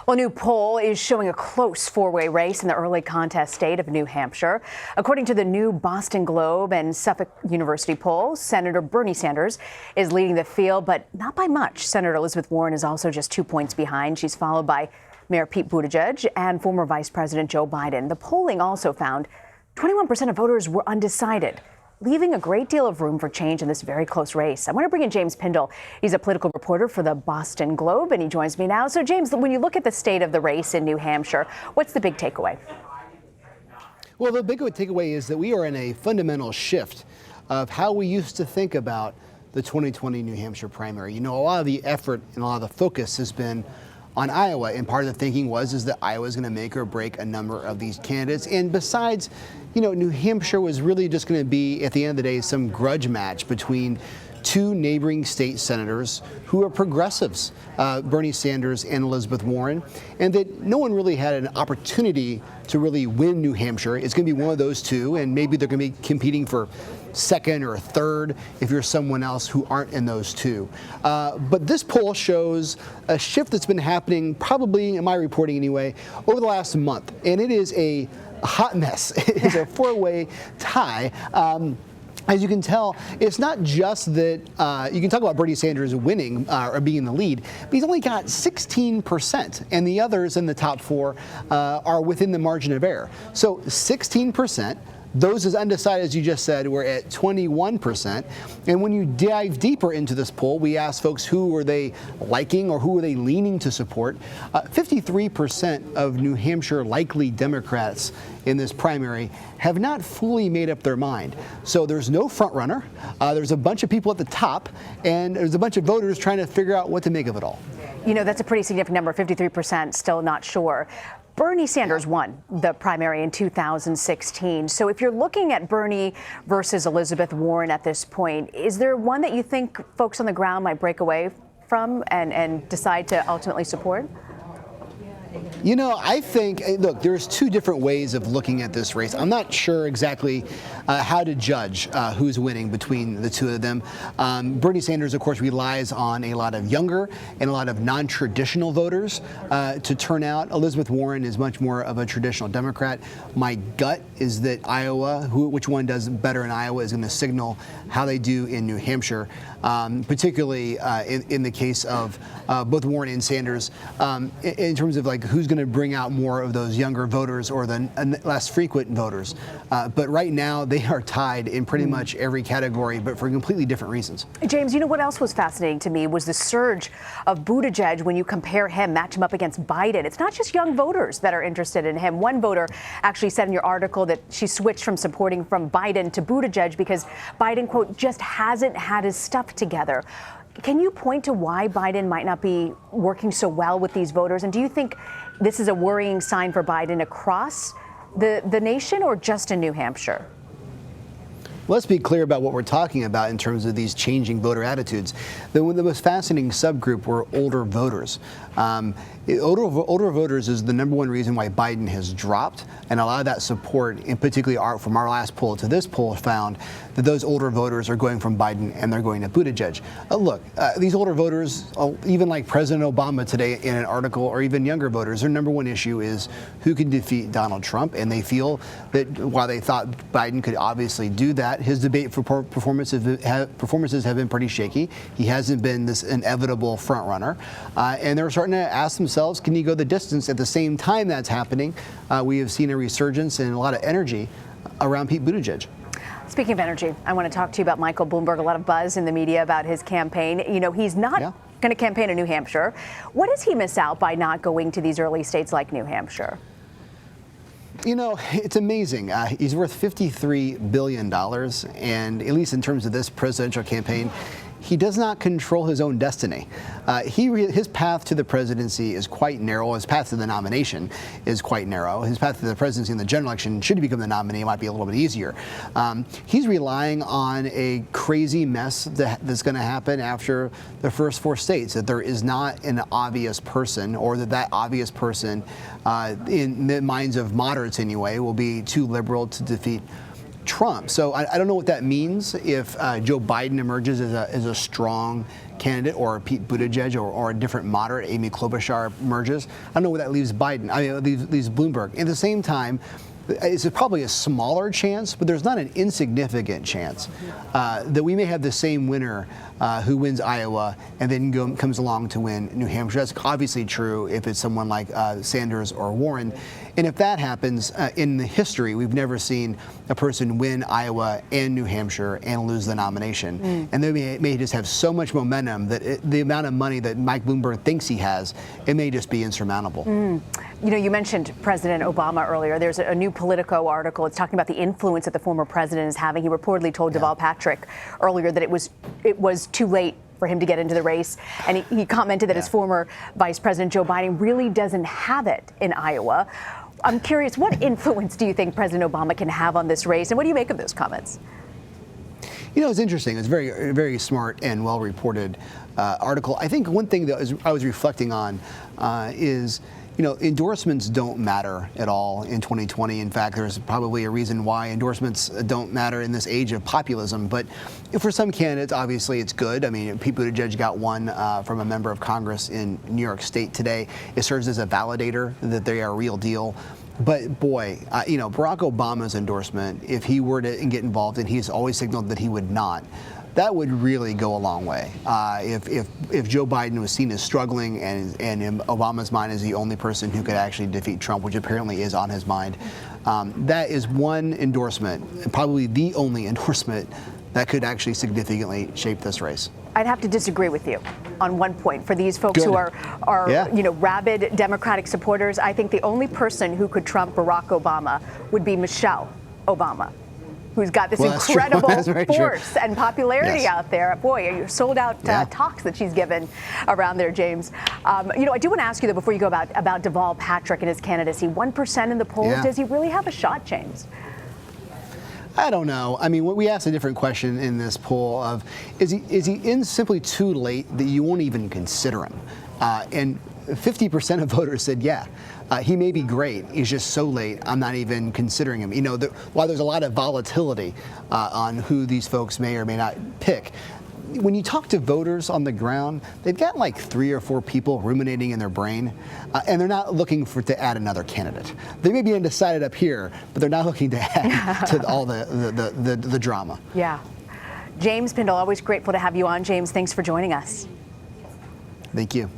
Well, a new poll is showing a close four-way race in the early contest state of New Hampshire. According to the new Boston Globe and Suffolk University poll, Senator Bernie Sanders is leading the field, but not by much. Senator Elizabeth Warren is also just 2 points behind. She's followed by Mayor Pete Buttigieg and former Vice President Joe Biden. The polling also found 21% of voters were undecided, leaving a great deal of room for change in this very close race. I want to bring in James Pindell. He's a political reporter for the Boston Globe, and he joins me now. So, James, when you look at the state of the race in New Hampshire, what's the big takeaway? Well, the big takeaway is that we are in a fundamental shift of how we used to think about the 2020 New Hampshire primary. You know, a lot of the effort and a lot of the focus has been on Iowa, and part of the thinking is that Iowa is going to make or break a number of these candidates. And besides, you know, New Hampshire was really just going to be, at the end of the day, some grudge match between two neighboring state senators who are progressives, Bernie Sanders and Elizabeth Warren, and that no one really had an opportunity to really win New Hampshire. It's going to be one of those two, and maybe they're going to be competing for second or third if you're someone else who aren't in those two. But this poll shows a shift that's been happening, probably in my reporting anyway, over the last month, and it is a hot mess. It is a four-way tie. As you can tell, it's not just that you can talk about Bernie Sanders winning or being in the lead, but he's only got 16%, and the others in the top four are within the margin of error. So 16%. Those as undecided, as you just said, were at 21%. And when you dive deeper into this poll, we asked folks who were they liking or who were they leaning to support. 53% of New Hampshire likely Democrats in this primary have not fully made up their mind. So there's no front runner. There's a bunch of people at the top, and there's a bunch of voters trying to figure out what to make of it all. You know, that's a pretty significant number, 53% still not sure. Bernie Sanders won the primary in 2016. So if you're looking at Bernie versus Elizabeth Warren at this point, is there one that you think folks on the ground might break away from and decide to ultimately support? You know, I think, look, there's two different ways of looking at this race. I'm not sure exactly how to judge who's winning between the two of them. Bernie Sanders, of course, relies on a lot of younger and a lot of non-traditional voters to turn out. Elizabeth Warren is much more of a traditional Democrat. My gut is that Iowa, which one does better in Iowa, is going to signal how they do in New Hampshire, particularly in the case of both Warren and Sanders, in terms of like who's going to bring out more of those younger voters or the less frequent voters. But right now they are tied in pretty much every category, but for completely different reasons. James, you know what else was fascinating to me was the surge of Buttigieg when you compare him, match him up against Biden. It's not just young voters that are interested in him. One voter actually said in your article that she switched from supporting from Biden to Buttigieg because Biden, quote, just hasn't had his stuff together. Can you point to why Biden might not be working so well with these voters? And do you think this is a worrying sign for Biden across the nation or just in New Hampshire? Let's be clear about what we're talking about in terms of these changing voter attitudes. The most fascinating subgroup were older voters. Older voters is the number one reason why Biden has dropped, and a lot of that support, and particularly from our last poll to this poll, found that those older voters are going from Biden and they're going to Buttigieg. Look, these older voters, even like President Obama today in an article, or even younger voters, their number one issue is who can defeat Donald Trump, and they feel that while they thought Biden could obviously do that, his debate for performances have been pretty shaky. He hasn't been this inevitable front runner, and they're starting to ask themselves, can he go the distance? At the same time that's happening, we have seen a resurgence and a lot of energy around Pete Buttigieg. Speaking of energy, I want to talk to you about Michael Bloomberg. A lot of buzz in the media about his campaign. You know, he's not going to campaign in New Hampshire. What does he miss out by not going to these early states like New Hampshire? You know, it's amazing. He's worth $53 billion, and at least in terms of this presidential campaign, he does not control his own destiny. His path to the presidency is quite narrow. His path to the nomination is quite narrow. His path to the presidency in the general election, should he become the nominee, might be a little bit easier. He's relying on a crazy mess that's going to happen after the first four states, that there is not an obvious person, or that obvious person, in the minds of moderates anyway, will be too liberal to defeat Trump. So I don't know what that means if Joe Biden emerges as a strong candidate, or Pete Buttigieg or a different moderate, Amy Klobuchar emerges. I don't know where that leaves Biden. I mean, leaves Bloomberg. At the same time, it's probably a smaller chance, but there's not an insignificant chance that we may have the same winner who wins Iowa and then comes along to win New Hampshire. That's obviously true if it's someone like Sanders or Warren. And if that happens, in the history, we've never seen a person win Iowa and New Hampshire and lose the nomination. And they may just have so much momentum that the amount of money that Mike Bloomberg thinks he has, it may just be insurmountable. You know, you mentioned President Obama earlier. There's a new Politico article. It's talking about the influence that the former president is having. He reportedly told Deval Patrick earlier that it was too late for him to get into the race. And he commented that his former Vice President Joe Biden really doesn't have it in Iowa. I'm curious, what influence do you think President Obama can have on this race? And what do you make of those comments? You know, it's interesting. It's very, very smart and well-reported article. I think one thing that I was reflecting on is, you know, endorsements don't matter at all in 2020. In fact, there's probably a reason why endorsements don't matter in this age of populism. But for some candidates, obviously, it's good. I mean, Pete Buttigieg got one from a member of Congress in New York State today. It serves as a validator that they are a real deal. But boy, you know, Barack Obama's endorsement, if he were to get involved, and he's always signaled that he would not, that would really go a long way. If Joe Biden was seen as struggling and in Obama's mind is the only person who could actually defeat Trump, which apparently is on his mind, that is one endorsement, and probably the only endorsement that could actually significantly shape this race. I'd have to disagree with you on one point. For these folks who are you know, rabid Democratic supporters, I think the only person who could trump Barack Obama would be Michelle Obama, who's got this incredible force and popularity out there. Boy, are you sold out talks that she's given around there, James. You know, I do want to ask you, though, before you go about Deval Patrick and his candidacy, 1% in the polls. Does he really have a shot, James? I don't know. I mean, we asked a different question in this poll of, is he in simply too late that you won't even consider him? And 50% of voters said, yeah, he may be great. He's just so late, I'm not even considering him. You know, while there's a lot of volatility on who these folks may or may not pick, when you talk to voters on the ground, they've got like 3 or 4 people ruminating in their brain, and they're not looking to add another candidate. They may be undecided up here, but they're not looking to add to all the drama. Yeah. James Pindell, always grateful to have you on. James, thanks for joining us. Thank you.